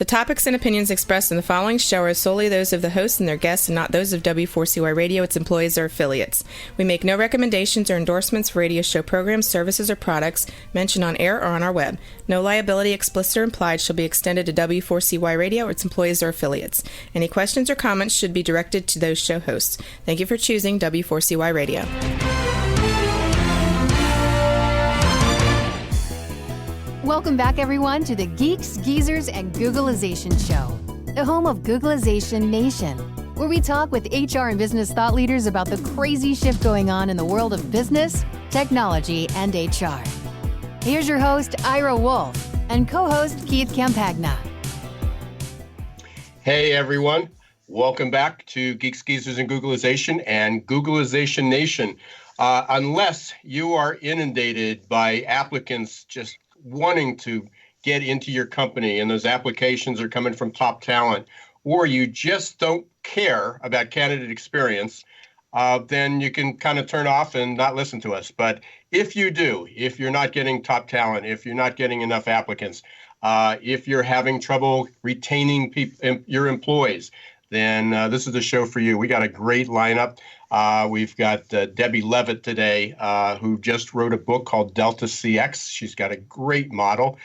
The topics and opinions expressed in the following show are solely those of the hosts and their guests and not those of W4CY Radio, its employees, or affiliates. We make no recommendations or endorsements for radio show programs, services, or products mentioned on air or on our web. No liability, explicit or implied, shall be extended to W4CY Radio or its employees or affiliates. Any questions or comments should be directed to those show hosts. Thank you for choosing W4CY Radio. Welcome back, everyone, to the Geeks, Geezers, and Googlization Show, the home of Googlization Nation, where we talk with HR and business thought leaders about the crazy shift going on in the world of business, technology, and HR. Here's your host, Ira Wolf, and co-host Keith Campagna. Hey, everyone. Welcome back to Geeks, Geezers, and Googlization and Googlization Nation. Unless you are inundated by applicants just wanting to get into your company and those applications are coming from top talent, or you just don't care about candidate experience, then you can kind of turn off and not listen to us. But if you do, if you're not getting top talent, if you're not getting enough applicants, if you're having trouble retaining your employees, then this is the show for you. We got a great lineup. We've got Debbie Levitt today, who just wrote a book called Delta CX. She's got a great model.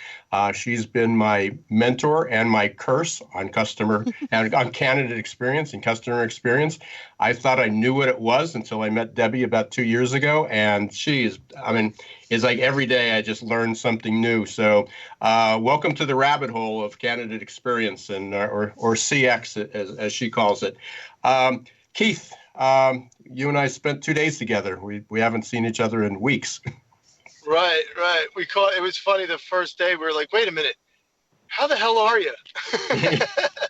She's been my mentor and my curse on customer and on candidate experience and customer experience. I thought I knew what it was until I met Debbie about 2 years ago, and it's like every day I just learn something new. So welcome to the rabbit hole of candidate experience and or CX as she calls it. Keith, you and I spent 2 days together. We haven't seen each other in weeks. Right. It was funny the first day. We were like, wait a minute, how the hell are you?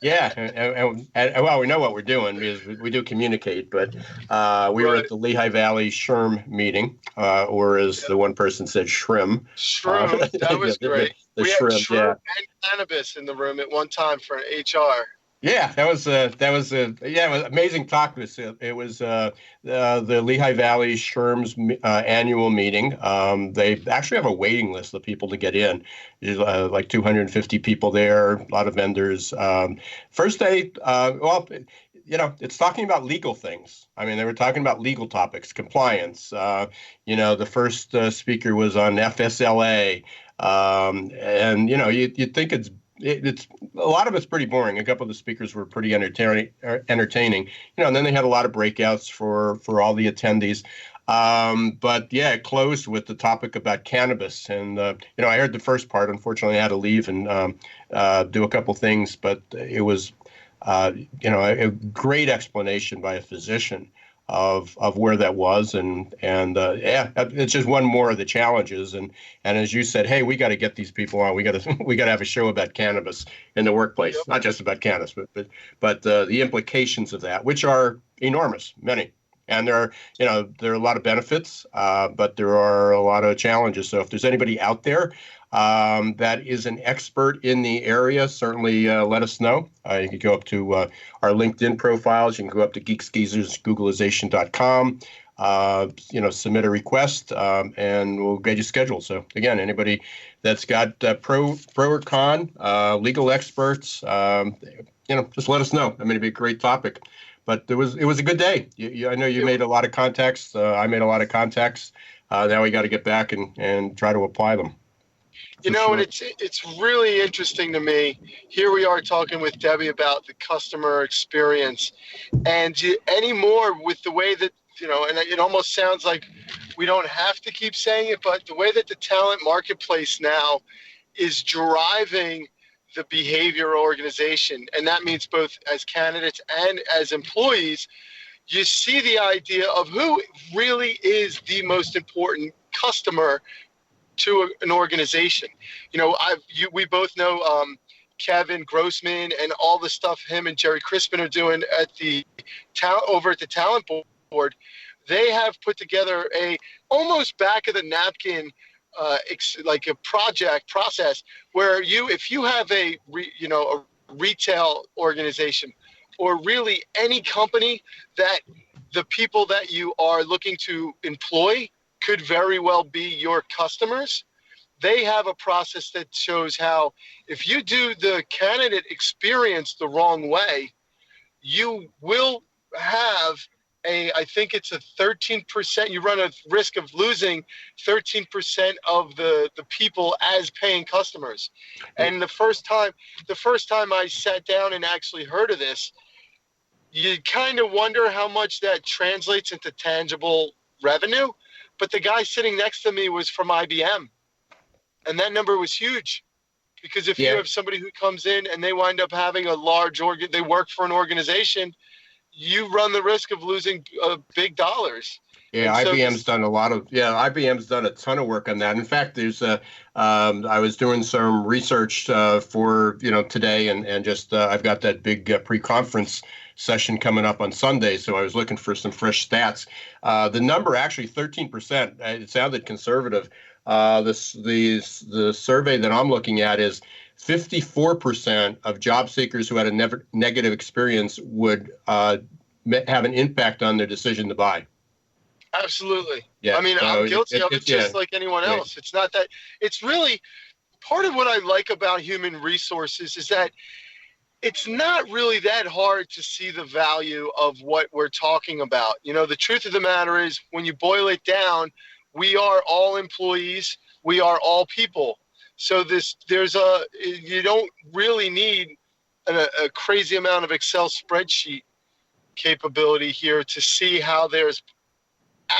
Yeah, and well, we know what we're doing because we do communicate, but we were at the Lehigh Valley SHRM meeting, or as the one person said, SHRM. SHRM, that was great. The we SHRM, had SHRM and cannabis in the room at one time for HR. Yeah, it was amazing talk. It was the Lehigh Valley SHRM's annual meeting. They actually have a waiting list of people to get in. Like 250 people there, a lot of vendors. First day, it's talking about legal things. I mean, they were talking about legal topics, compliance. The first speaker was on FSLA, and you'd think it's a lot of it's pretty boring. A couple of the speakers were pretty entertaining, and then they had a lot of breakouts for all the attendees. But yeah, it closed with the topic about cannabis. And, I heard the first part. Unfortunately, I had to leave and do a couple things, but it was, a great explanation by a physician of where that was. And it's just one more of the challenges. And as you said, hey, we got to get these people on. We got to have a show about cannabis in the workplace, Yep. Not just about cannabis, but the implications of that, which are enormous, many. And there are a lot of benefits, but there are a lot of challenges. So if there's anybody out there that is an expert in the area, certainly let us know. You can go up to our LinkedIn profiles. You can go up to geeksgeezers.googlization.com, submit a request, and we'll get you scheduled. So again, anybody that's got pro or con, legal experts, just let us know. I mean, it'd be a great topic. But it was a good day. I know you made a lot of contacts. I made a lot of contacts. Now we got to get back and try to apply them. And it's really interesting to me. Here we are talking with Debbie about the customer experience, and anymore with the way that and it almost sounds like we don't have to keep saying it, but the way that the talent marketplace now is driving the behavior organization, and that means both as candidates and as employees, you see the idea of who really is the most important customer to an organization. We both know Kevin Grossman and all the stuff him and Jerry Crispin are doing over at the talent board. They have put together a almost back of the napkin like a project process where if you have a retail organization or really any company that the people that you are looking to employ could very well be your customers, they have a process that shows how if you do the candidate experience the wrong way, you will have I think it's a 13%, you run a risk of losing 13% of the people as paying customers. And the first time I sat down and actually heard of this, you kind of wonder how much that translates into tangible revenue. But the guy sitting next to me was from IBM, and that number was huge. Because if you have somebody who comes in and they wind up having a large they work for an organization, you run the risk of losing big dollars. Yeah, IBM's done a ton of work on that. In fact, there's I was doing some research for today, and just I've got that big pre-conference session coming up on Sunday, so I was looking for some fresh stats. The number actually 13%. It sounded conservative. The survey that I'm looking at is 54% of job seekers who had a negative experience would have an impact on their decision to buy. Absolutely. Yeah. I mean, I'm guilty of it just like anyone else. Right. It's not that. It's really part of what I like about human resources is that it's not really that hard to see the value of what we're talking about. The truth of the matter is, when you boil it down, we are all employees. We are all people. So you don't really need a crazy amount of Excel spreadsheet capability here to see how there's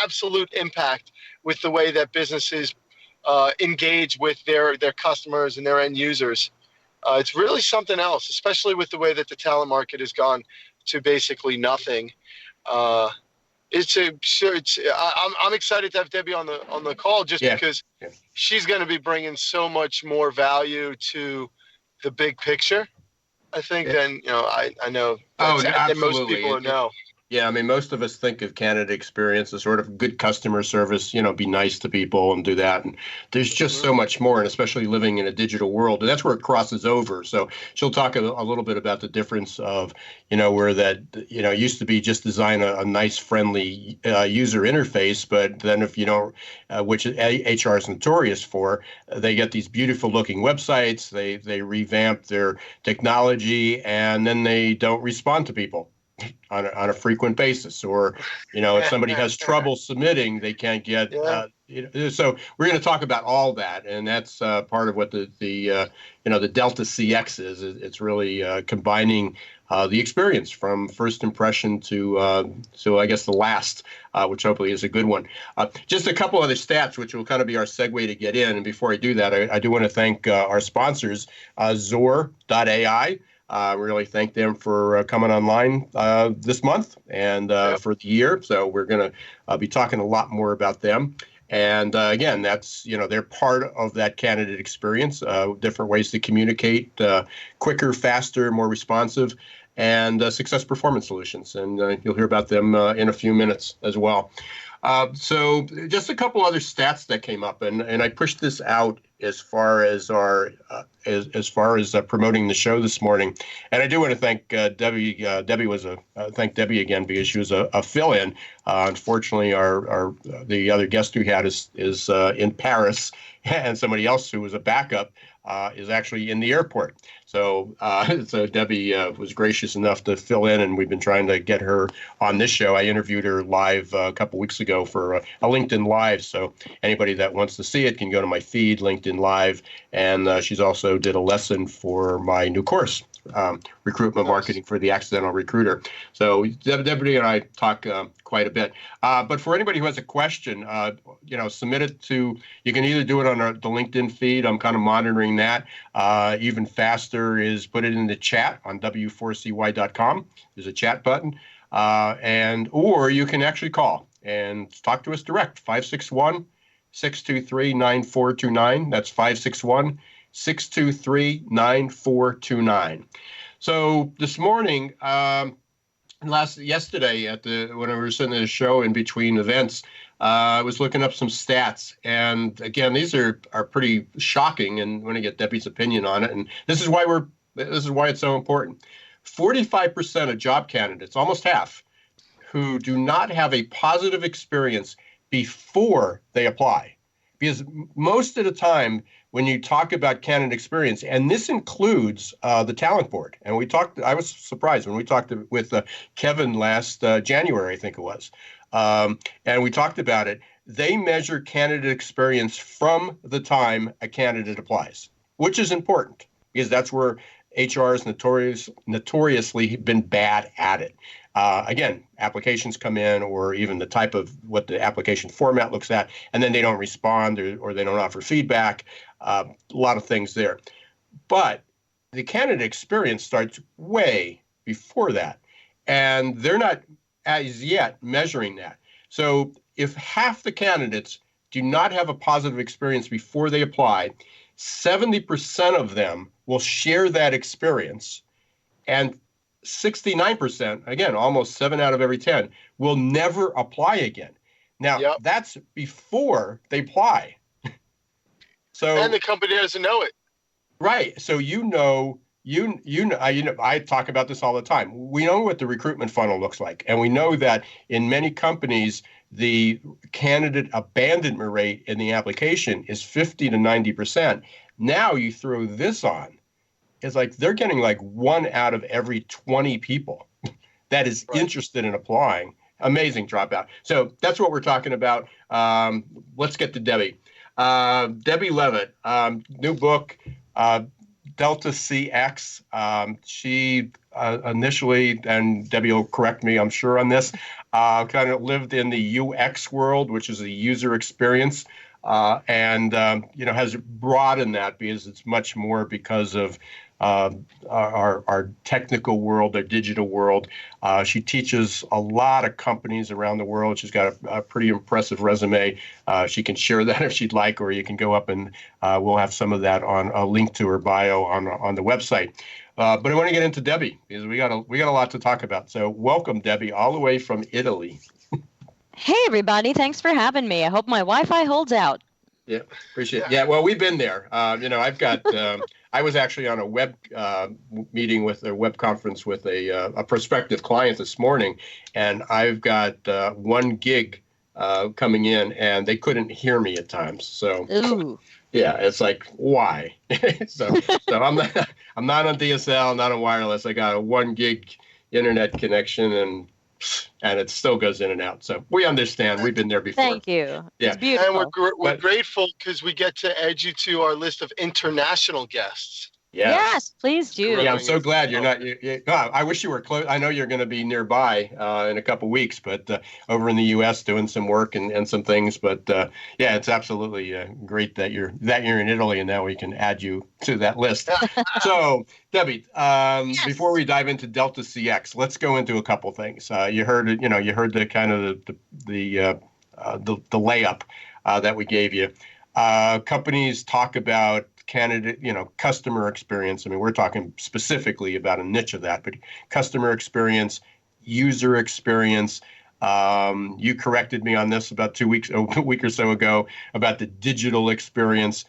absolute impact with the way that businesses engage with their customers and their end users. It's really something else, especially with the way that the talent market has gone to basically nothing. I'm excited to have Debbie on the call because she's going to be bringing so much more value to the big picture, I think, than I know than most people know. Yeah, I mean, most of us think of candidate experience as sort of good customer service, be nice to people and do that. And there's just so much more, and especially living in a digital world. And that's where it crosses over. So she'll talk a little bit about the difference of, where that, used to be just design a nice, friendly user interface. But then if you don't, which HR is notorious for, they get these beautiful looking websites, they revamp their technology, and then they don't respond to people on a frequent basis, or if somebody has trouble submitting, they can't get. So we're going to talk about all that, and that's part of what the Delta CX is. It's really combining the experience from first impression to I guess the last, which hopefully is a good one. Just a couple other stats, which will kind of be our segue to get in. And before I do that, I do want to thank our sponsors, Zor.ai. Really thank them for coming online this month and for the year. So we're going to be talking a lot more about them. And again, that's, they're part of that candidate experience, different ways to communicate, quicker, faster, more responsive, and success performance solutions. And you'll hear about them in a few minutes as well. So just a couple other stats that came up, and I pushed this out as far as our promoting the show this morning. And I do want to thank Debbie. Thank Debbie again, because she was a fill-in. Unfortunately, the other guest we had is in Paris, and somebody else who was a backup is actually in the airport. So Debbie was gracious enough to fill in, and we've been trying to get her on this show. I interviewed her live a couple weeks ago for a LinkedIn Live. So anybody that wants to see it can go to my feed, LinkedIn Live, and she's also did a lesson for my new course, Recruitment Marketing for the Accidental Recruiter. So Debbie and I talk quite a bit. But for anybody who has a question, submit it to, you can either do it on the LinkedIn feed. I'm kind of monitoring that. Even faster is put it in the chat on w4cy.com. There's a chat button. Or you can actually call and talk to us direct, 561-623-9429. That's 561-623-9429. So this morning, yesterday when we were sitting at a show in between events, I was looking up some stats, and again, these are pretty shocking, and I want to get Debbie's opinion on it. And this is why it's so important. 45% of job candidates, almost half, who do not have a positive experience before they apply, because most of the time when you talk about candidate experience, and this includes the talent board, and I was surprised when we talked with Kevin last January, I think it was, and we talked about it. They measure candidate experience from the time a candidate applies, which is important because that's where HR has notoriously been bad at it. Again, applications come in, or even the type of what the application format looks at, and then they don't respond or they don't offer feedback. A lot of things there. But the candidate experience starts way before that, and they're not as yet measuring that. So if half the candidates do not have a positive experience before they apply, 70% of them will share that experience, and 69%, again, almost 7 out of every 10, will never apply again. Now, That's before they apply. And the company doesn't know it. Right. So I talk about this all the time. We know what the recruitment funnel looks like, and we know that in many companies, the candidate abandonment rate in the application is 50 to 90%. Now you throw this on, it's like they're getting like 1 out of every 20 people that is interested in applying. Amazing dropout. So that's what we're talking about. Let's get to Debbie. Debbie Levitt, new book, Delta CX. She initially, and Debbie will correct me, I'm sure on this, kind of lived in the UX world, which is the user experience, and has broadened that because it's much more because of our technical world, our digital world. She teaches a lot of companies around the world. She's got a pretty impressive resume. She can share that if she'd like, or you can go up and we'll have some of that on a link to her bio on the website. But I want to get into Debbie because we got a lot to talk about. So welcome, Debbie, all the way from Italy. Hey, everybody. Thanks for having me. I hope my Wi-Fi holds out. Yeah, appreciate it. Yeah, well, we've been there. I've got, I was actually on a web meeting with a web conference with a prospective client this morning, and I've got 1 gig coming in, and they couldn't hear me at times. So, ooh. Yeah, it's like, why? so I'm not on DSL, not on wireless. I got a 1 gig internet connection, and it still goes in and out. So we understand. We've been there before. Thank you. Yeah. It's beautiful. And we're grateful because we get to add you to our list of international guests. Yeah. Yes, please do. Yeah, I'm so glad you're not. I wish you were close. I know you're going to be nearby in a couple weeks, but over in the U.S. doing some work and some things. But yeah, it's absolutely great that you're in Italy, and now we can add you to that list. So, Debbie, yes. Before we dive into Delta CX, let's go into a couple things. You heard it. You heard the kind of the layup that we gave you. Companies talk about candidate, customer experience. I mean, we're talking specifically about a niche of that, but customer experience, user experience. You corrected me on this about a week or so ago about the digital experience.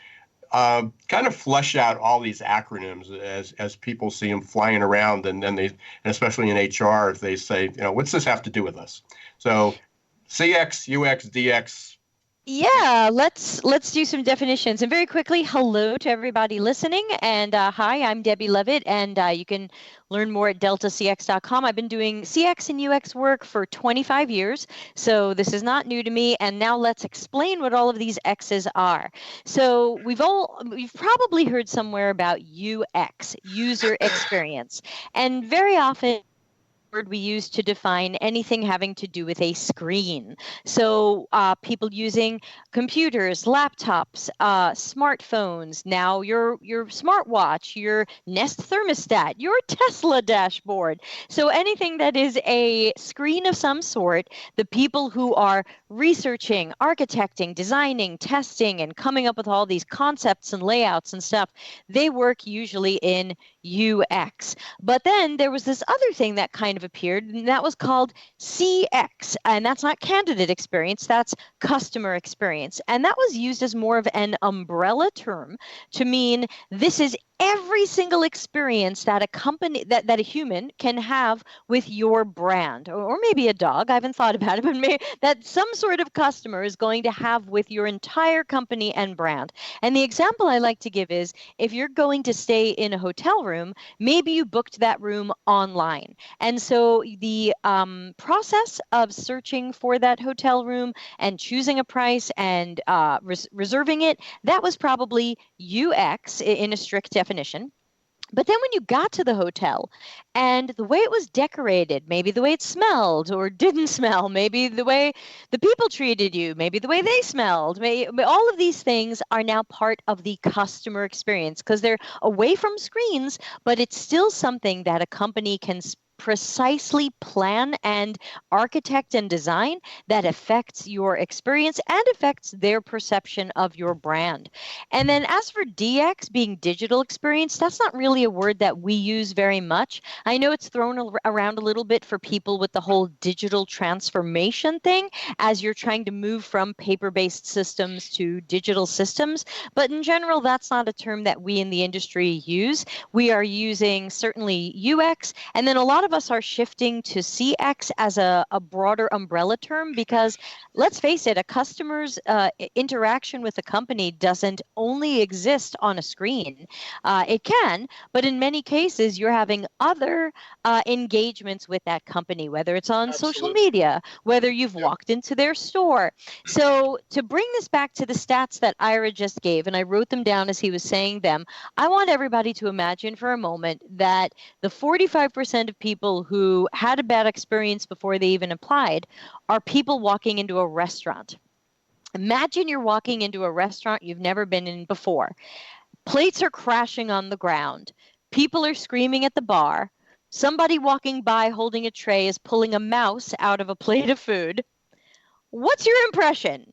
Kind of flesh out all these acronyms as people see them flying around, and then and especially in HR, if they say, what's this have to do with us? So CX, UX, DX. Yeah, let's do some definitions. And very quickly, hello to everybody listening. And hi, I'm Debbie Levitt, and you can learn more at deltacx.com. I've been doing CX and UX work for 25 years, so this is not new to me. And now let's explain what all of these X's are. So we've probably heard somewhere about UX, user experience, and very often word we use to define anything having to do with a screen. So people using computers, laptops, smartphones, now your smartwatch, your Nest thermostat, your Tesla dashboard. So anything that is a screen of some sort, the people who are researching, architecting, designing, testing, and coming up with all these concepts and layouts and stuff, they work usually in UX. But then there was this other thing that kind of appeared, and that was called CX. And that's not candidate experience, that's customer experience. And that was used as more of an umbrella term to mean this is every single experience that a human can have with your brand, or maybe a dog. I haven't thought about it, but maybe that some sort of customer is going to have with your entire company and brand. And the example I like to give is if you're going to stay in a hotel room, maybe you booked that room online. And so the process of searching for that hotel room and choosing a price and reserving it, that was probably UX in a strict definition. But then when you got to the hotel and the way it was decorated, maybe the way it smelled or didn't smell, maybe the way the people treated you, maybe the way they smelled, all of these things are now part of the customer experience because they're away from screens, but it's still something that a company can precisely plan and architect and design that affects your experience and affects their perception of your brand. And then as for DX being digital experience, that's not really a word that we use very much. I know it's thrown around a little bit for people with the whole digital transformation thing as you're trying to move from paper-based systems to digital systems. But in general, that's not a term that we in the industry use. We are using certainly UX, and then a lot of us are shifting to CX as a broader umbrella term because let's face it, a customer's interaction with a company doesn't only exist on a screen. It can, but in many cases, you're having other engagements with that company, whether it's on social media, whether you've walked into their store. So to bring this back to the stats that Ira just gave, and I wrote them down as he was saying them, I want everybody to imagine for a moment that the 45% of people who had a bad experience before they even applied are people walking into a restaurant. Imagine you're walking into a restaurant you've never been in before. Plates are crashing on the ground. People are screaming at the bar. Somebody walking by holding a tray is pulling a mouse out of a plate of food. What's your impression?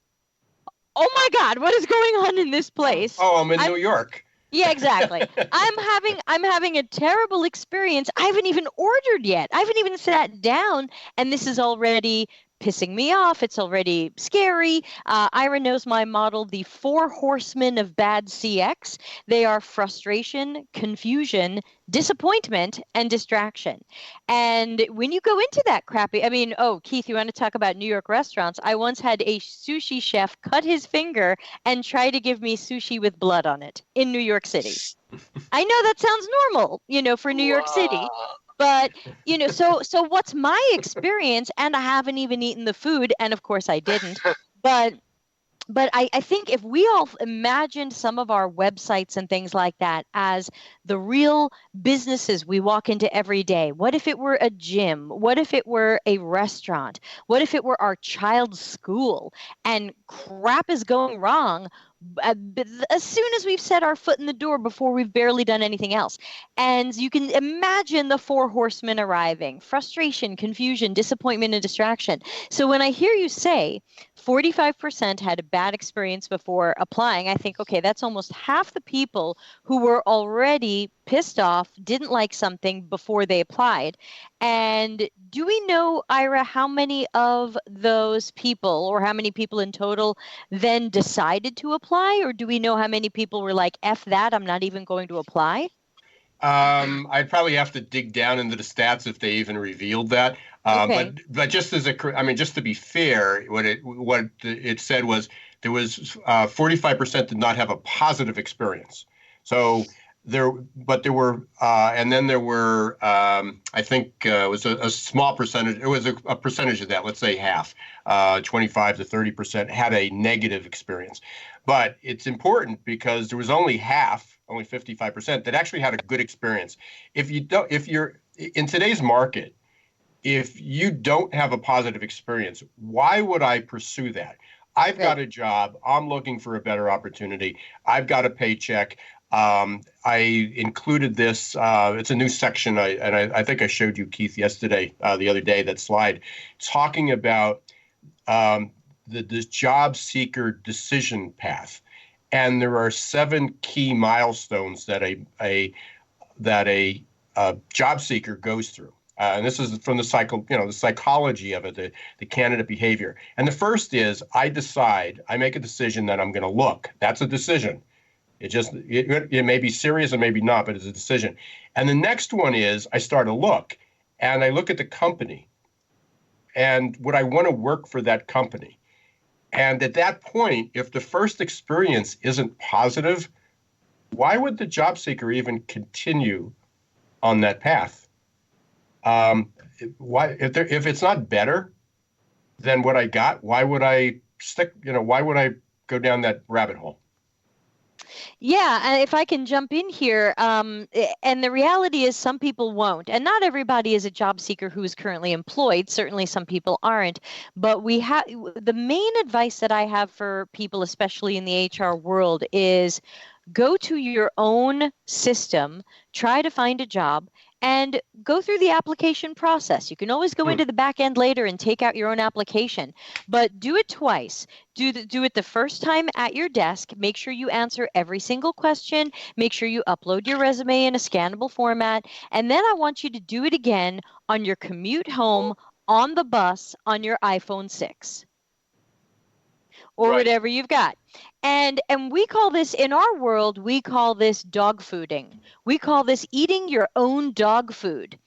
Oh my God, what is going on in this place? Oh, I'm in New York. Yeah, exactly. I'm having a terrible experience. I haven't even ordered yet. I haven't even sat down, and this is already pissing me off. It's already scary. Ira knows my model, the 4 horsemen of bad CX. They are frustration, confusion, disappointment, and distraction. And when you go into that crappy, Keith, you want to talk about New York restaurants? I once had a sushi chef cut his finger and try to give me sushi with blood on it in New York City. I know that sounds normal, for New York City. But, so what's my experience? And I haven't even eaten the food. And of course I didn't. But I think if we all imagined some of our websites and things like that as the real businesses we walk into every day, what if it were a gym? What if it were a restaurant? What if it were our child's school and crap is going wrong as soon as we've set our foot in the door before we've barely done anything else? And you can imagine the 4 horsemen arriving: frustration, confusion, disappointment, and distraction. So when I hear you say 45% had a bad experience before applying, I think, okay, that's almost half the people who were already pissed off, didn't like something before they applied. And do we know, Ira, how many of those people, or how many people in total, then decided to apply? Or do we know how many people were like, F that, I'm not even going to apply? I'd probably have to dig down into the stats if they even revealed that. Okay. But just just to be fair, what it said was there was 45% did not have a positive experience. So there were, and then there were, I think it was a small percentage. It was a percentage of that. Let's say half, 25 to 30% had a negative experience. But it's important because there was only 55% that actually had a good experience. If you're in today's market, if you don't have a positive experience, why would I pursue that? I've got a job. I'm looking for a better opportunity. I've got a paycheck. I included this. It's a new section, I think I showed you, Keith, yesterday, the other day, that slide, talking about the job seeker decision path. And there are 7 key milestones that a job seeker goes through. And this is from the psychology of it, the candidate behavior. And the first is I make a decision that I'm going to look. That's a decision. It may be serious and maybe not, but it's a decision. And the next one is I start to look, and I look at the company and would I want to work for that company? And at that point, if the first experience isn't positive, why would the job seeker even continue on that path? Why, if it's not better than what I got, why would I why would I go down that rabbit hole? Yeah, and if I can jump in here, and the reality is some people won't, and not everybody is a job seeker who is currently employed. Certainly some people aren't, but the main advice that I have for people, especially in the HR world, is go to your own system, try to find a job, and go through the application process. You can always go into the back end later and take out your own application, but do it twice. Do it the first time at your desk. Make sure you answer every single question. Make sure you upload your resume in a scannable format. And then I want you to do it again on your commute home, on the bus, on your iPhone 6. Or whatever you've got. And we call this, in our world, we call this dog fooding. We call this eating your own dog food.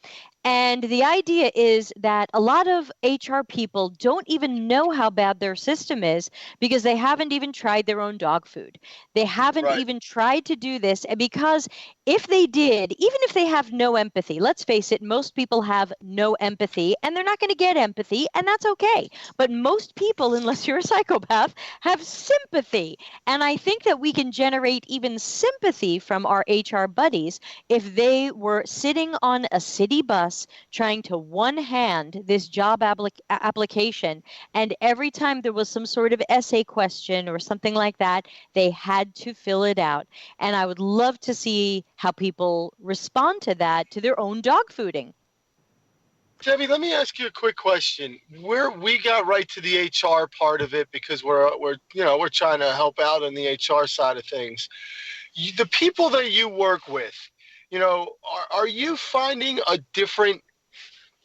And the idea is that a lot of HR people don't even know how bad their system is because they haven't even tried their own dog food. They haven't even tried to do this. And because if they did, even if they have no empathy, let's face it, most people have no empathy and they're not going to get empathy, and that's okay. But most people, unless you're a psychopath, have sympathy. And I think that we can generate even sympathy from our HR buddies if they were sitting on a city bus trying to one-hand this job application, and every time there was some sort of essay question or something like that, they had to fill it out. And I would love to see how people respond to that, to their own dog fooding. Debbie, let me ask you a quick question. We got right to the HR part of it because we're trying to help out on the HR side of things. The people that you work with, are you finding a different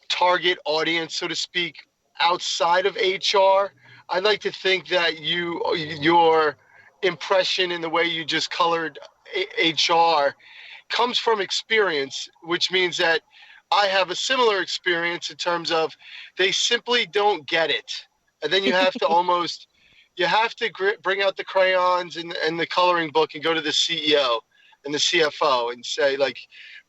target audience, so to speak, outside of HR? I'd like to think that your impression in the way you just colored HR comes from experience, which means that I have a similar experience in terms of they simply don't get it. And then you have to bring out the crayons and the coloring book and go to the CEO and the CFO and say, like,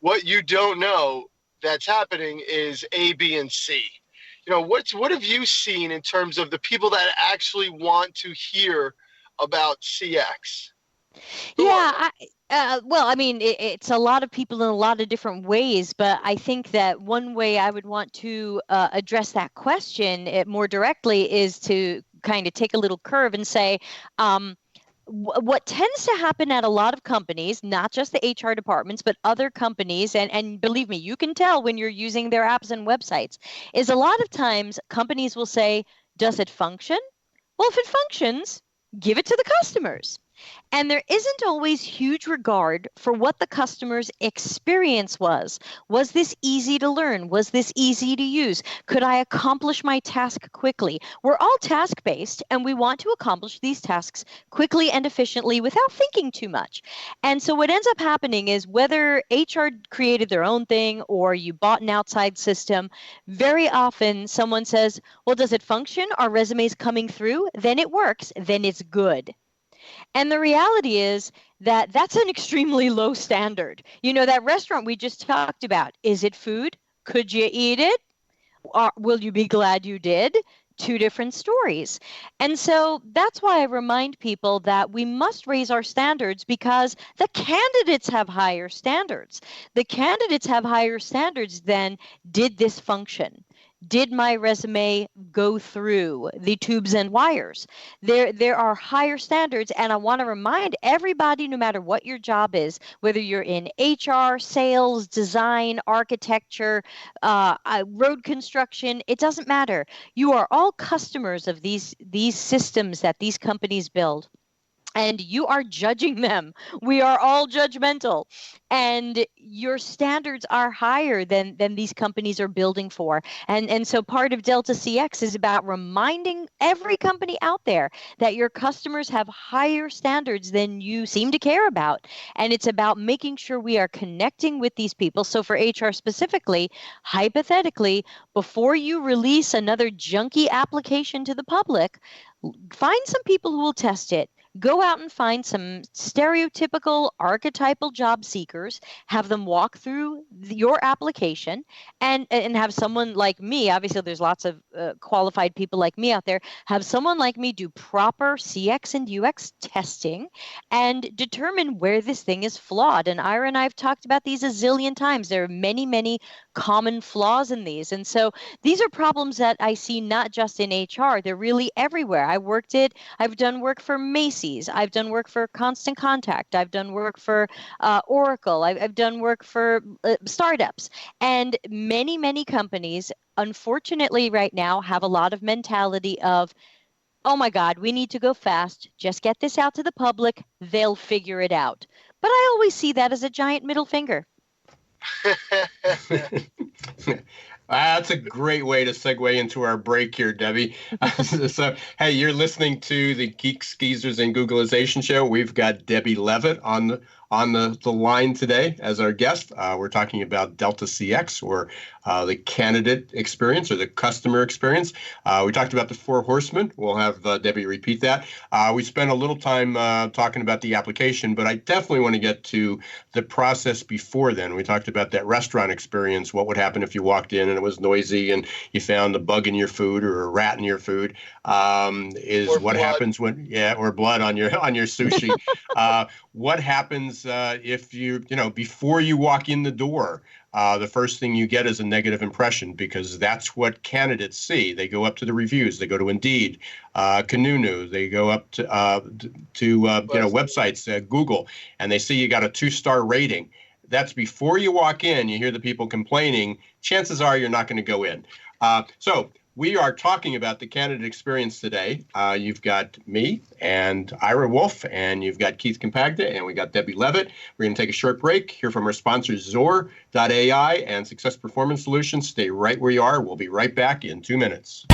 what you don't know that's happening is A, B, and C. What have you seen in terms of the people that actually want to hear about CX? Yeah, it's a lot of people in a lot of different ways, but I think that one way I would want to address that question more directly is to kind of take a little curve and say, what tends to happen at a lot of companies, not just the HR departments, but other companies, and believe me, you can tell when you're using their apps and websites, is a lot of times companies will say, does it function? Well, if it functions, give it to the customers. And there isn't always huge regard for what the customer's experience was. Was this easy to learn? Was this easy to use? Could I accomplish my task quickly? We're all task-based, and we want to accomplish these tasks quickly and efficiently without thinking too much. And so what ends up happening is whether HR created their own thing or you bought an outside system, very often someone says, well, does it function? Are resumes coming through? Then it works. Then it's good. And the reality is that that's an extremely low standard. That restaurant we just talked about, is it food? Could you eat it? Will you be glad you did? Two different stories. And so that's why I remind people that we must raise our standards because the candidates have higher standards. The candidates have higher standards than, did this function? Did my resume go through the tubes and wires? There are higher standards, and I want to remind everybody, no matter what your job is, whether you're in HR, sales, design, architecture, road construction, it doesn't matter. You are all customers of these systems that these companies build. and you are judging them. We are all judgmental, and your standards are higher than these companies are building for. And so part of Delta CX is about reminding every company out there that your customers have higher standards than you seem to care about. And it's about making sure we are connecting with these people. So for HR specifically, hypothetically, before you release another junky application to the public, find some people who will test it. Go out and find some stereotypical archetypal job seekers, have them walk through your application, and have someone like me, obviously there's lots of qualified people like me out there, have someone like me do proper CX and UX testing and determine where this thing is flawed. And Ira and I have talked about these a zillion times. There are many, many common flaws in these. And so these are problems that I see not just in HR, they're really everywhere. I've done work for Macy's, I've done work for Constant Contact, I've done work for Oracle, I've done work for startups, and many, many companies, unfortunately right now, have a lot of mentality of, oh my God, we need to go fast, just get this out to the public, they'll figure it out. But I always see that as a giant middle finger. That's a great way to segue into our break here, Debbie. So, hey, you're listening to the Geeks, Geezers, and Googlization show. We've got Debbie Levitt on the line today as our guest. We're talking about Delta CX, or the candidate experience or the customer experience. We talked about the 4 horsemen. We'll have Debbie repeat that. We spent a little time talking about the application, but I definitely want to get to the process before then. We talked about that restaurant experience. What would happen if you walked in and it was noisy and you found a bug in your food or a rat in your food? Happens when, or blood on your sushi. What happens if before you walk in the door? The first thing you get is a negative impression, because that's what candidates see. They go up to the reviews. They go to Indeed, Kununu. They go up to websites, Google, and they see you got a 2-star rating. That's before you walk in. You hear the people complaining. Chances are you're not going to go in. So we are talking about the candidate experience today. You've got me and Ira Wolf, and you've got Keith Compagna, and we got Debbie Levitt. We're going to take a short break, hear from our sponsors, Zor.ai and Success Performance Solutions. Stay right where you are. We'll be right back in 2 minutes.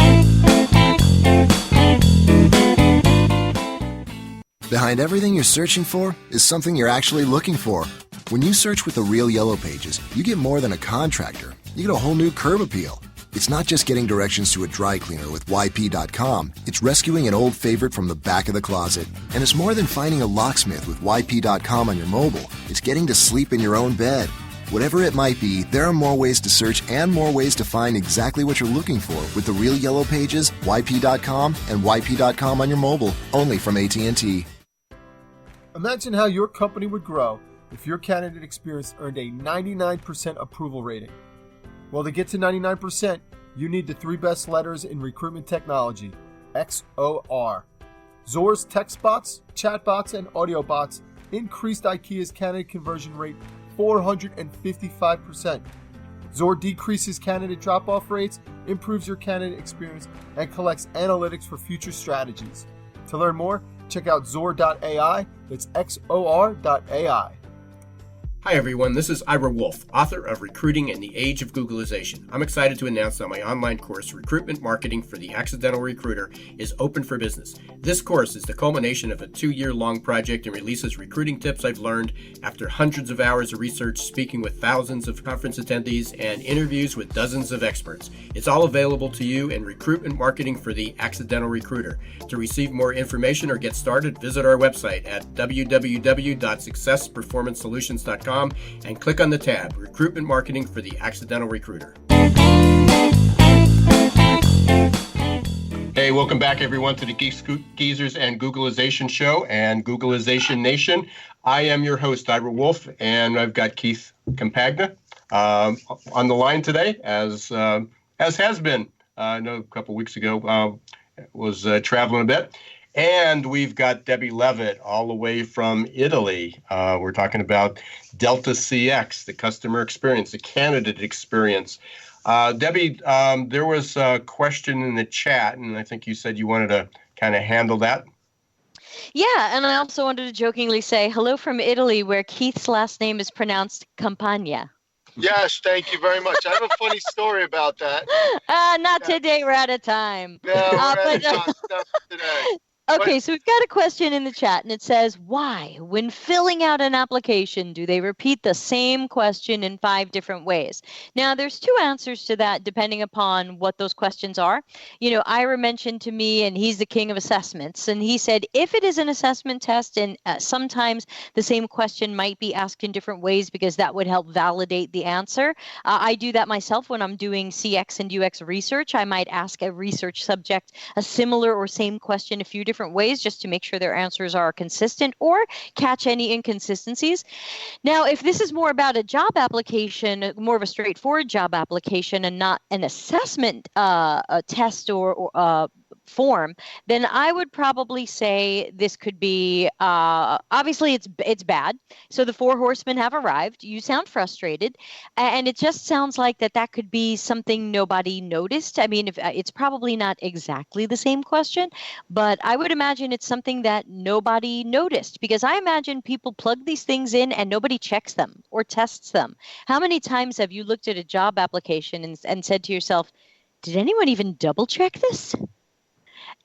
Behind everything you're searching for is something you're actually looking for. When you search with the Real Yellow Pages, you get more than a contractor. You get a whole new curb appeal. It's not just getting directions to a dry cleaner with YP.com. It's rescuing an old favorite from the back of the closet. And it's more than finding a locksmith with YP.com on your mobile. It's getting to sleep in your own bed. Whatever it might be, there are more ways to search and more ways to find exactly what you're looking for with the Real Yellow Pages, YP.com, and YP.com on your mobile, only from AT&T. Imagine how your company would grow if your candidate experience earned a 99% approval rating. Well, to get to 99%, you need the 3 best letters in recruitment technology, XOR. Zor's text bots, chat bots, and audio bots increased IKEA's candidate conversion rate 455%. Zor decreases candidate drop-off rates, improves your candidate experience, and collects analytics for future strategies. To learn more, check out Zor.ai. That's XOR.ai. Hi everyone, this is Ira Wolf, author of Recruiting in the Age of Googlization. I'm excited to announce that my online course, Recruitment Marketing for the Accidental Recruiter, is open for business. This course is the culmination of a 2-year-long project and releases recruiting tips I've learned after hundreds of hours of research, speaking with thousands of conference attendees, and interviews with dozens of experts. It's all available to you in Recruitment Marketing for the Accidental Recruiter. To receive more information or get started, visit our website at www.successperformancesolutions.com and click on the tab Recruitment Marketing for the Accidental Recruiter. Hey, welcome back everyone to the Geeks, Geezers, and Googlization show and Googlization Nation. I am your host, Ira Wolf, and I've got Keith Compagna on the line today, as has been. I know a couple weeks ago was traveling a bit. And we've got Debbie Levitt all the way from Italy. We're talking about Delta CX, the customer experience, the candidate experience. Debbie, there was a question in the chat, and I think you said you wanted to kind of handle that. Yeah, and I also wanted to jokingly say hello from Italy, where Keith's last name is pronounced Campagna. Yes, thank you very much. I have a funny story about that. Not today, we're out of time. No, we're out of time. Not today. Okay, so we've got a question in the chat, and it says, why, when filling out an application, do they repeat the same question in 5 different ways? Now, there's 2 answers to that, depending upon what those questions are. You know, Ira mentioned to me, and he's the king of assessments, and he said, if it is an assessment test, and sometimes the same question might be asked in different ways because that would help validate the answer. I do that myself when I'm doing CX and UX research. I might ask a research subject a similar or same question a few different ways just to make sure their answers are consistent or catch any inconsistencies. Now, if this is more about a job application, more of a straightforward job application and not an assessment a test or form, then I would probably say this could be obviously it's bad. So the 4 horsemen have arrived. You sound frustrated, and it just sounds like that could be something nobody noticed. I mean, if it's probably not exactly the same question, but I would imagine it's something that nobody noticed, because I imagine people plug these things in and nobody checks them or tests them. How many times have you looked at a job application and said to yourself, did anyone even double check this?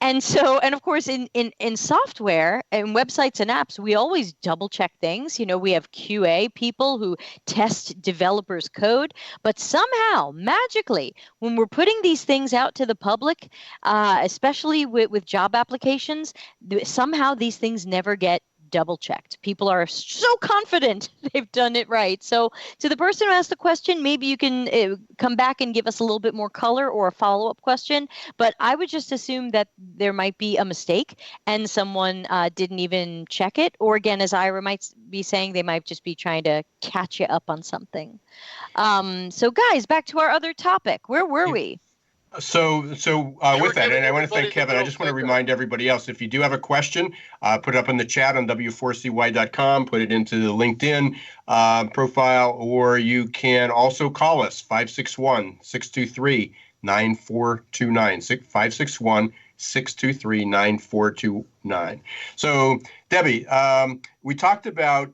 And so, and of course, in software and websites and apps, we always double check things. You know, we have QA people who test developers' code, but somehow, magically, when we're putting these things out to the public, especially with job applications, somehow these things never get double checked. People are so confident they've done it right. So to the person who asked the question, maybe you can come back and give us a little bit more color or a follow-up question. But I would just assume that there might be a mistake and someone didn't even check it. Or again, as Ira might be saying, they might just be trying to catch you up on something. So guys, back to our other topic. Where were we? So with that, and I want to thank Kevin, I just want to remind everybody else, if you do have a question, put it up in the chat on w4cy.com, put it into the LinkedIn profile, or you can also call us, 561-623-9429, 561-623-9429. So, Debbie, we talked about,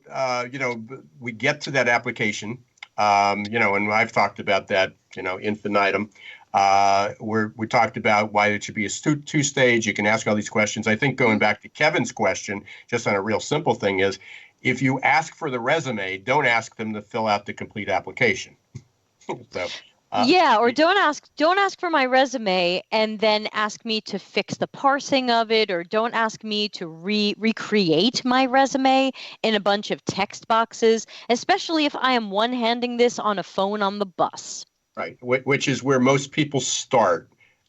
we get to that application, and I've talked about that, infinitum. We talked about why it should be a 2-stage. You can ask all these questions. I think going back to Kevin's question, just on a real simple thing, is if you ask for the resume, don't ask them to fill out the complete application. Or don't ask for my resume and then ask me to fix the parsing of it, or don't ask me to recreate my resume in a bunch of text boxes, especially if I am one-handing this on a phone on the bus. Right, which is where most people start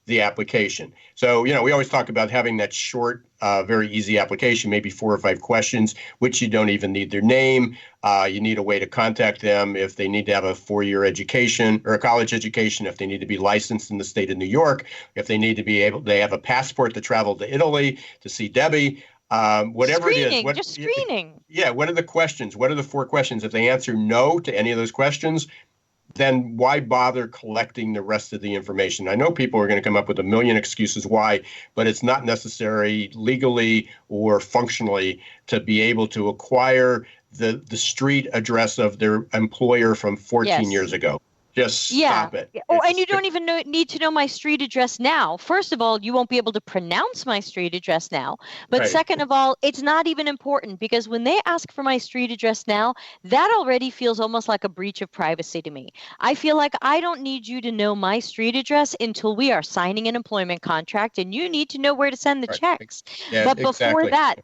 the application. So, we always talk about having that short, very easy application, maybe 4 or 5 questions, which you don't even need their name. You need a way to contact them if they need to have a 4-year education or a college education, if they need to be licensed in the state of New York, if they need to be they have a passport to travel to Italy to see Debbie. Whatever screening, it is. Just screening. Yeah, what are the questions? What are the 4 questions? If they answer no to any of those questions, then why bother collecting the rest of the information? I know people are going to come up with a million excuses why, but it's not necessary legally or functionally to be able to acquire the street address of their employer from 14 years ago. Just stop it. Oh, and you don't even need to know my street address now. First of all, you won't be able to pronounce my street address now. But second of all, it's not even important, because when they ask for my street address now, that already feels almost like a breach of privacy to me. I feel like I don't need you to know my street address until we are signing an employment contract, and you need to know where to send the checks. Yeah, but before that,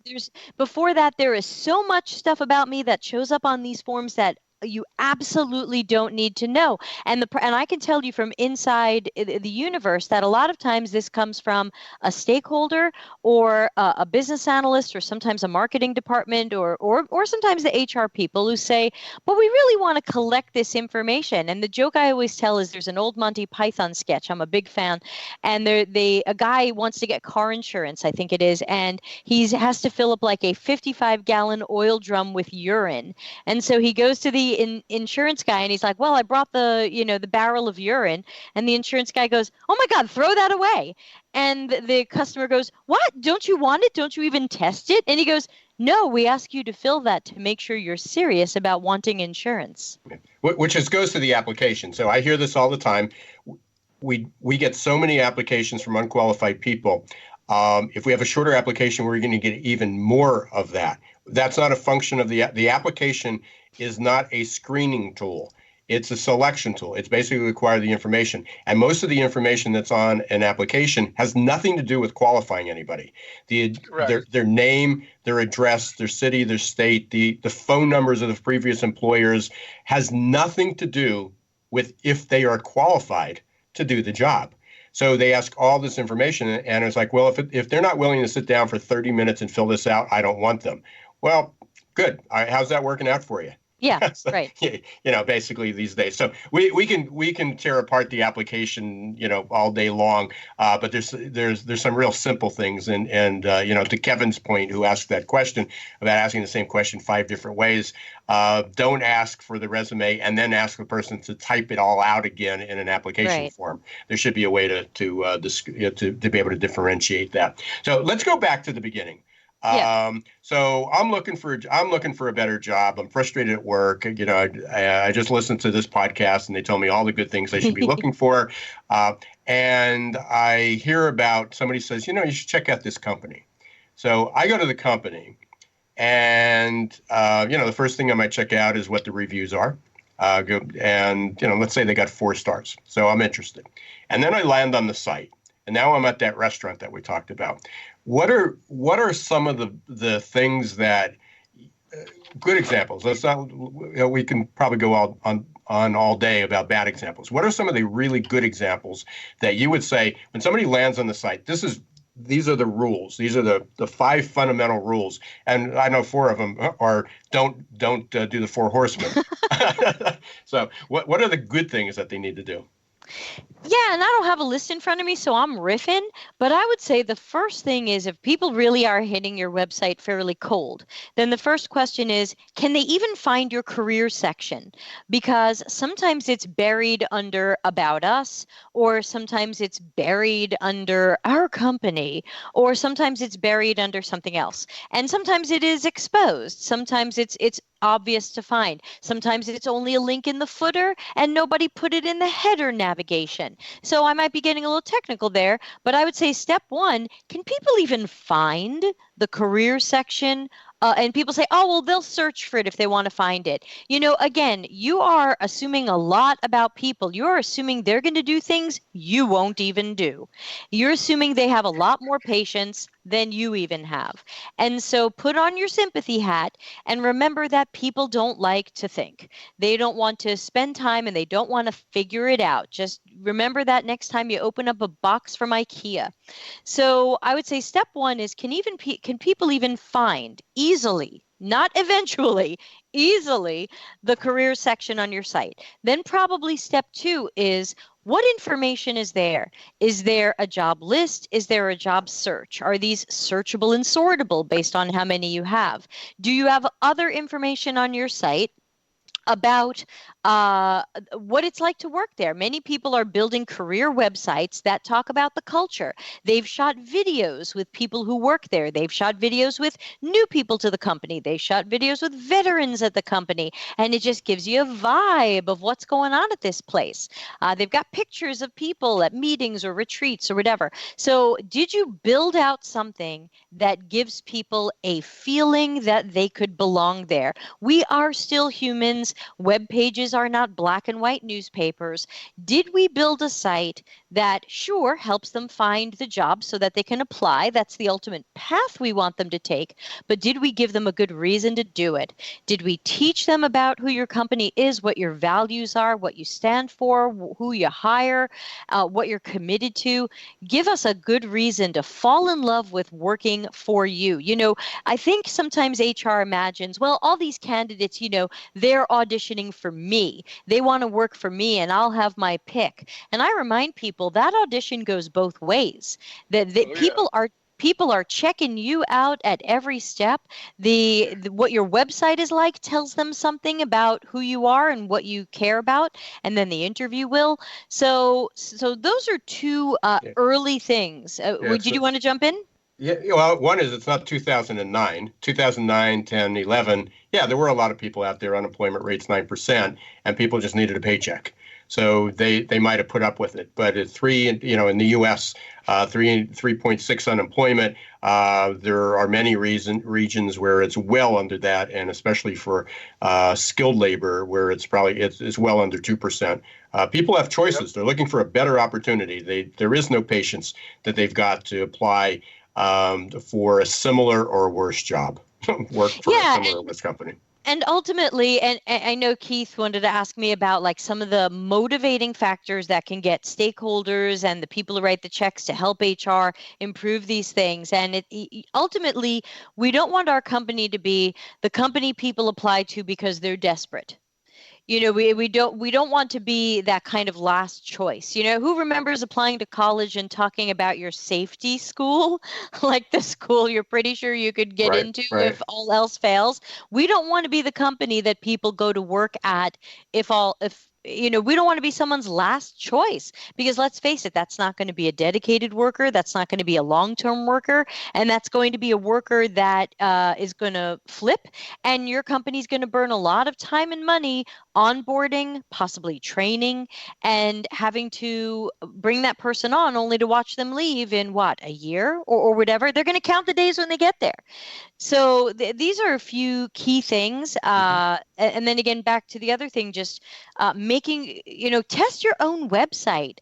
there is so much stuff about me that shows up on these forms that you absolutely don't need to know. And I can tell you from inside the universe that a lot of times this comes from a stakeholder or a business analyst, or sometimes a marketing department, or sometimes the HR people who say, but we really want to collect this information. And the joke I always tell is there's an old Monty Python sketch. I'm a big fan. And a guy wants to get car insurance, I think it is, and he has to fill up like a 55-gallon oil drum with urine. And so he goes to the the insurance guy, and he's like, well, I brought the barrel of urine. And the insurance guy goes, oh my God, throw that away. And the customer goes, what? Don't you want it? Don't you even test it? And he goes, no, we ask you to fill that to make sure you're serious about wanting insurance. Which goes to the application. So I hear this all the time. We get so many applications from unqualified people. If we have a shorter application, we're going to get even more of that. That's not a function of the application is not a screening tool. It's a selection tool. It's basically require the information. And most of the information that's on an application has nothing to do with qualifying anybody. Their name, their address, their city, their state, the phone numbers of the previous employers has nothing to do with if they are qualified to do the job. So they ask all this information, and it's like, well, if they're not willing to sit down for 30 minutes and fill this out, I don't want them. Well, good. All right, how's that working out for you? Yeah, So, right. Basically these days. So we can tear apart the application, all day long. But there's some real simple things. And to Kevin's point, who asked that question about asking the same question 5 different ways, don't ask for the resume and then ask the person to type it all out again in an application form. There should be a way to be able to differentiate that. So let's go back to the beginning. So I'm looking for a better job. I'm frustrated at work. I just listened to this podcast and they tell me all the good things I should be looking for. And I hear about somebody says, you should check out this company. So I go to the company and, the first thing I might check out is what the reviews are. Let's say they got 4 stars. So I'm interested. And then I land on the site. And now I'm at that restaurant that we talked about. What are some of the things that good examples? We can probably go on all day about bad examples. What are some of the really good examples that you would say when somebody lands on the site? These are the rules. These are the 5 fundamental rules, and I know 4 of them are don't do the 4 horsemen. So what are the good things that they need to do? Yeah, and I don't have a list in front of me, so I'm riffing. But I would say the first thing is if people really are hitting your website fairly cold, then the first question is, can they even find your career section? Because sometimes it's buried under About Us, or sometimes it's buried under Our Company, or sometimes it's buried under something else. And sometimes it is exposed. Sometimes it's obvious to find. Sometimes it's only a link in the footer and nobody put it in the header navigation. So I might be getting a little technical there, but I would say step 1, can people even find the career section? And people say, oh, well, they'll search for it if they want to find it. Again, you are assuming a lot about people. You're assuming they're going to do things you won't even do. You're assuming they have a lot more patience than you even have. And so put on your sympathy hat and remember that people don't like to think. They don't want to spend time and they don't want to figure it out. Just remember that next time you open up a box from IKEA. So I would say step 1 is can people even find easily, not eventually, easily the career section on your site? Then probably step 2 is what information is there? Is there a job list? Is there a job search? Are these searchable and sortable based on how many you have? Do you have other information on your site about what it's like to work there? Many people are building career websites that talk about the culture. They've shot videos with people who work there. They've shot videos with new people to the company. They shot videos with veterans at the company. And it just gives you a vibe of what's going on at this place. They've got pictures of people at meetings or retreats or whatever. So did you build out something that gives people a feeling that they could belong there? We are still humans. Web pages are not black and white newspapers. Did we build a site that, sure, helps them find the job so that they can apply? That's the ultimate path we want them to take. But did we give them a good reason to do it? Did we teach them about who your company is, what your values are, what you stand for, who you hire, what you're committed to? Give us a good reason to fall in love with working for you. I think sometimes HR imagines, well, all these candidates, they're auditioning for me. They want to work for me and I'll have my pick. And I remind people that audition goes both ways. That people are People are checking you out at every step. What your website is like tells them something about who you are and what you care about, and then the interview will. So those are two early things. Did you want to jump in? Yeah, well, one is it's not 2009. 2009, 10, 11, yeah, there were a lot of people out there, unemployment rates 9%, and people just needed a paycheck. So they might have put up with it. But at in the U.S., 3.6 unemployment, there are many regions where it's well under that, and especially for skilled labor, where it's well under 2%. People have choices. They're looking for a better opportunity. There is no patience that they've got to apply for a similar or worse job, work for a similar or worse company. And ultimately, and I know Keith wanted to ask me about like some of the motivating factors that can get stakeholders and the people who write the checks to help HR improve these things. And ultimately, we don't want our company to be the company people apply to because they're desperate. We don't want to be that kind of last choice. Who remembers applying to college and talking about your safety school, like the school you're pretty sure you could get into if all else fails? We don't want to be the company that people go to work at we don't want to be someone's last choice, because let's face it, that's not going to be a dedicated worker. That's not going to be a long-term worker. And that's going to be a worker that is going to flip. And your company's going to burn a lot of time and money onboarding, possibly training, and having to bring that person on only to watch them leave in a year or whatever. They're going to count the days when they get there. So these are a few key things. And then again, back to the other thing, just making, test your own website.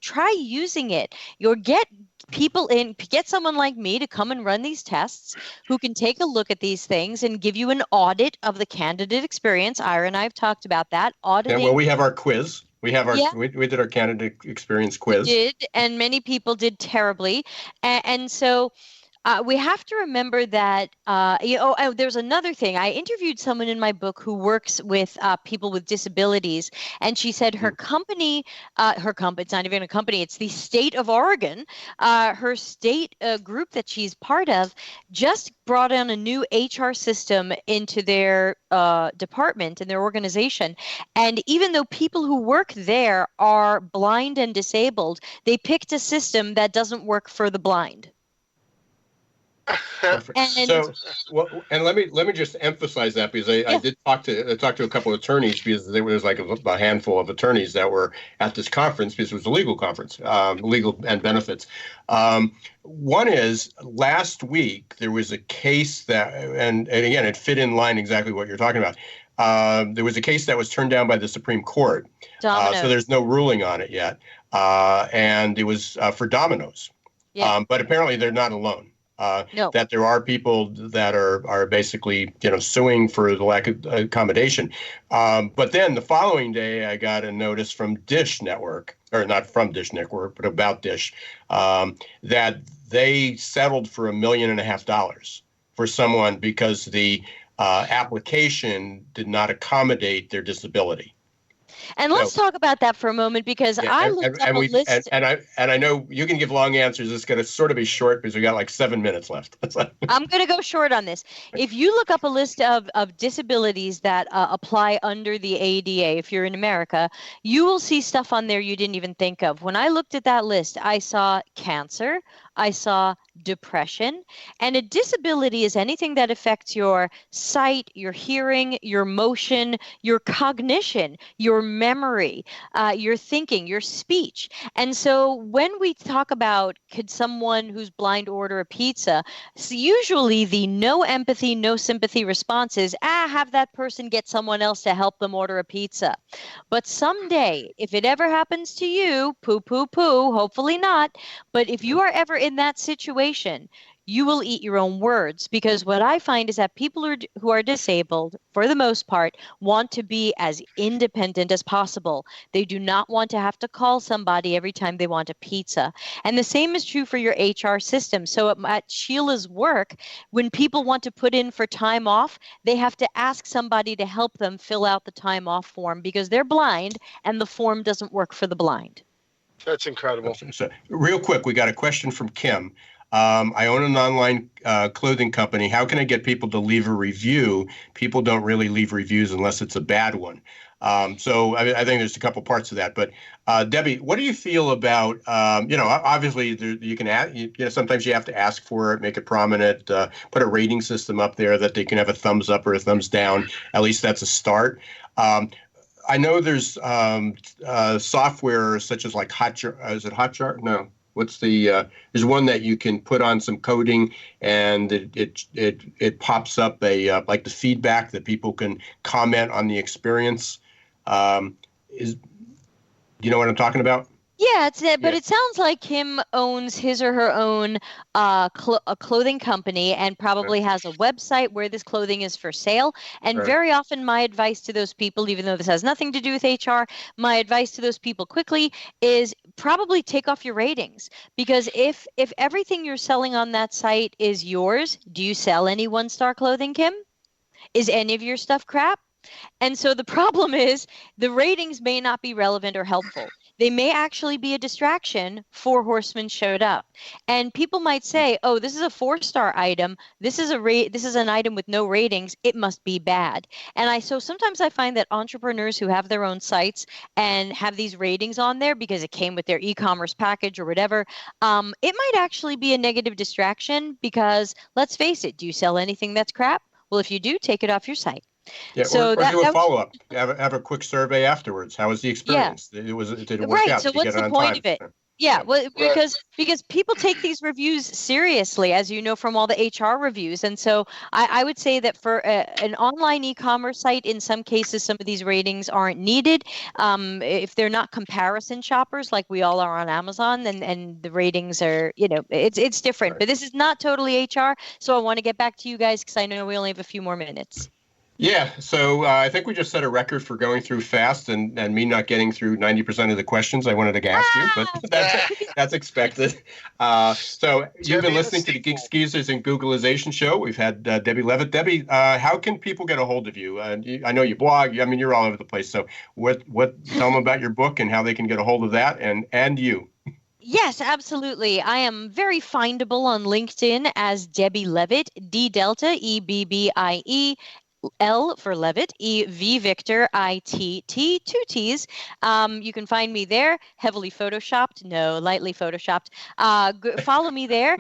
Try using it. Get people in, get someone like me to come and run these tests who can take a look at these things and give you an audit of the candidate experience. Ira and I have talked about that. Auditing. Yeah, well, we have our quiz. We did our candidate experience quiz. We did, and many people did terribly. And so we have to remember that, there's another thing. I interviewed someone in my book who works with people with disabilities, and she said her company, it's not even a company, it's the state of Oregon, her state group that she's part of, just brought on a new HR system into their department and their organization. And even though people who work there are blind and disabled, they picked a system that doesn't work for the blind. And let me just emphasize that, because I did talk to a couple of attorneys, because there was like a handful of attorneys that were at this conference, because it was a legal conference, legal and benefits. One is, last week there was a case that, and again, it fit in line exactly what you're talking about. There was a case that was turned down by the Supreme Court, so there's no ruling on it yet, and it was for Domino's. But apparently they're not alone. No. That there are people that are basically, suing for the lack of accommodation. But then the following day, I got a notice from Dish Network, or not from Dish Network, but about Dish, that they settled for $1.5 million for someone because the application did not accommodate their disability. And let's talk about that for a moment, because I looked up a list. And I know you can give long answers. It's going to sort of be short because we got like 7 minutes left. I'm going to go short on this. If you look up a list of disabilities that apply under the ADA, if you're in America, you will see stuff on there you didn't even think of. When I looked at that list, I saw cancer, I saw depression, and a disability is anything that affects your sight, your hearing, your motion, your cognition, your memory, your thinking, your speech. And so when we talk about, could someone who's blind order a pizza, so usually the no empathy, no sympathy response is, have that person get someone else to help them order a pizza. But someday, if it ever happens to you, hopefully not, but if you are ever in that situation, you will eat your own words, because what I find is that people who are disabled, for the most part, want to be as independent as possible. They do not want to have to call somebody every time they want a pizza. And the same is true for your HR system. So at Sheila's work, when people want to put in for time off, they have to ask somebody to help them fill out the time off form, because they're blind and the form doesn't work for the blind. That's incredible. So, real quick, we got a question from Kim. I own an online clothing company. How can I get people to leave a review? People don't really leave reviews unless it's a bad one. So I think there's a couple parts of that. But Debbie, what do you feel about, obviously you can add, sometimes you have to ask for it, make it prominent, put a rating system up there that they can have a thumbs up or a thumbs down. At least that's a start. I know there's software such as like Hotjar. Is it Hotjar? No. What's the? There's one that you can put on some coding, and it pops up like the feedback that people can comment on the experience. You know what I'm talking about? Yeah, but it sounds like Kim owns his or her own a clothing company and probably has a website where this clothing is for sale. And very often my advice to those people, even though this has nothing to do with HR, my advice to those people quickly is probably take off your ratings. Because if everything you're selling on that site is yours, do you sell any one-star clothing, Kim? Is any of your stuff crap? And so the problem is the ratings may not be relevant or helpful. They may actually be a distraction. 4 horsemen showed up. And people might say, oh, this is a 4-star item. This is an item with no ratings. It must be bad. And so sometimes I find that entrepreneurs who have their own sites and have these ratings on there because it came with their e-commerce package or whatever, it might actually be a negative distraction because let's face it, do you sell anything that's crap? Well, if you do, take it off your site. Yeah, or do a follow-up. Have a quick survey afterwards. How was the experience? Yeah. Did it work out? So what's the point of it? Yeah, well, because people take these reviews seriously, as you know from all the HR reviews. And so I would say that for an online e-commerce site, in some cases, some of these ratings aren't needed. If they're not comparison shoppers like we all are on Amazon, and the ratings are, it's different. Right. But this is not totally HR. So I want to get back to you guys because I know we only have a few more minutes. Yeah, so I think we just set a record for going through fast and me not getting through 90% of the questions I wanted to ask you, but that's expected. So you've been listening to the Geeks, Geezers, and Googlization show. We've had Debbie Levitt. Debbie, how can people get a hold of you? I know you blog. I mean, you're all over the place. So tell them about your book and how they can get a hold of that and you. Yes, absolutely. I am very findable on LinkedIn as Debbie Levitt, D Delta, EBBIE. L for Levitt, E-V Victor, I-T-T, 2 T's. You can find me there, heavily photoshopped. No, lightly photoshopped. Follow me there.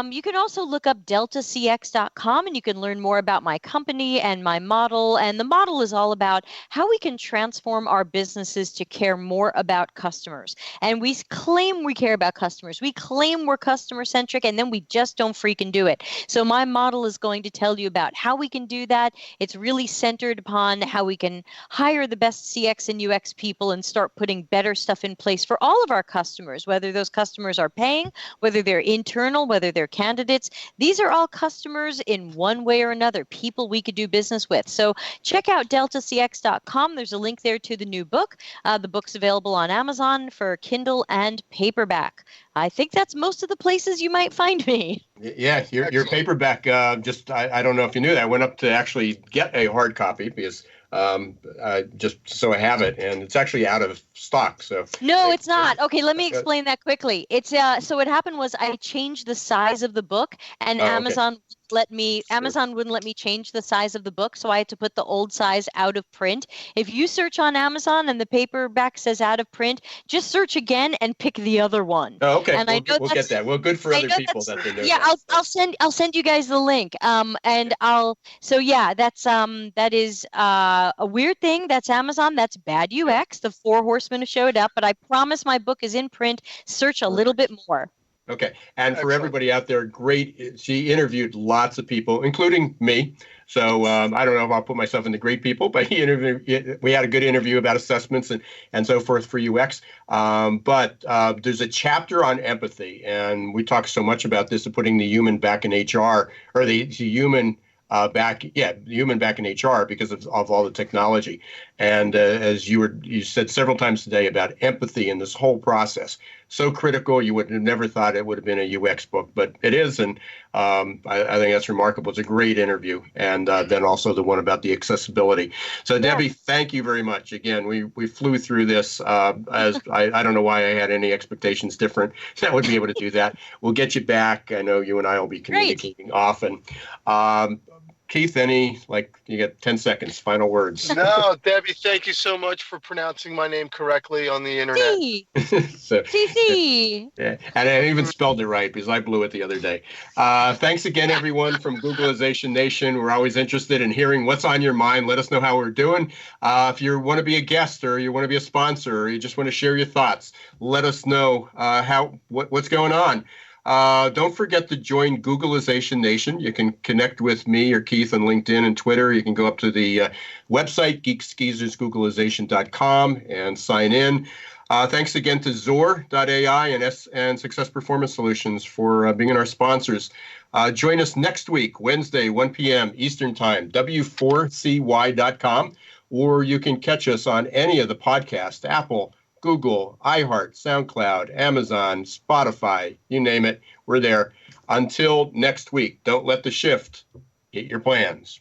You can also look up deltacx.com and you can learn more about my company and my model. And the model is all about how we can transform our businesses to care more about customers. And we claim we care about customers. We claim we're customer centric, and then we just don't freaking do it. So my model is going to tell you about how we can do that. It's really centered upon how we can hire the best CX and UX people and start putting better stuff in place for all of our customers, whether those customers are paying, whether they're internal, whether they're candidates. These are all customers in one way or another, people we could do business with. So check out deltacx.com. There's a link there to the new book. The book's available on Amazon for Kindle and paperback. I think that's most of the places you might find me. Yeah, your paperback, I don't know if you knew that. I went up to actually get a hard copy because just so I have it, and it's actually out of stock. So no, it's not. Okay, let me explain that quickly. It's so what happened was I changed the size of the book, and Amazon wouldn't let me change the size of the book, so I had to put the old size out of print. If you search on Amazon and the paperback says out of print, just search again and pick the other one. Oh, okay. And we'll get that. Well, good for other people that they know. Yeah, that. I'll send you guys the link. That is a weird thing. That's Amazon. That's bad UX. The 4 horsemen have showed up, but I promise my book is in print. Search a little bit more. Okay. And for everybody out there, great. She interviewed lots of people, including me. So I don't know if I'll put myself in the great people, but we had a good interview about assessments and so forth for UX. But there's a chapter on empathy, and we talk so much about this of putting the human back in HR, or the human back in HR because of all the technology. And as you said several times today about empathy in this whole process, so critical. You would have never thought it would have been a UX book, but it is, and I think that's remarkable. It's a great interview, and then also the one about the accessibility. So Debbie, thank you very much. Again, we flew through this. As I don't know why I had any expectations different that would be able to do that. We'll get you back. I know you and I will be communicating often. Keith, you get 10 seconds, final words. No, Debbie, thank you so much for pronouncing my name correctly on the internet. CC. Yeah, and I even spelled it right because I blew it the other day. Thanks again, everyone from Googlization Nation. We're always interested in hearing what's on your mind. Let us know how we're doing. If you want to be a guest or you want to be a sponsor or you just want to share your thoughts, let us know what's going on. Don't forget to join Googlization Nation. You can connect with me or Keith on LinkedIn and Twitter. You can go up to the website, geeksgeezersgooglization.com, and sign in. Thanks again to Zor.ai and Success Performance Solutions for being our sponsors. Join us next week, Wednesday, 1 p.m. Eastern Time, w4cy.com, or you can catch us on any of the podcasts, Apple, Google, iHeart, SoundCloud, Amazon, Spotify, you name it, we're there. Until next week, don't let the shift hit your plans.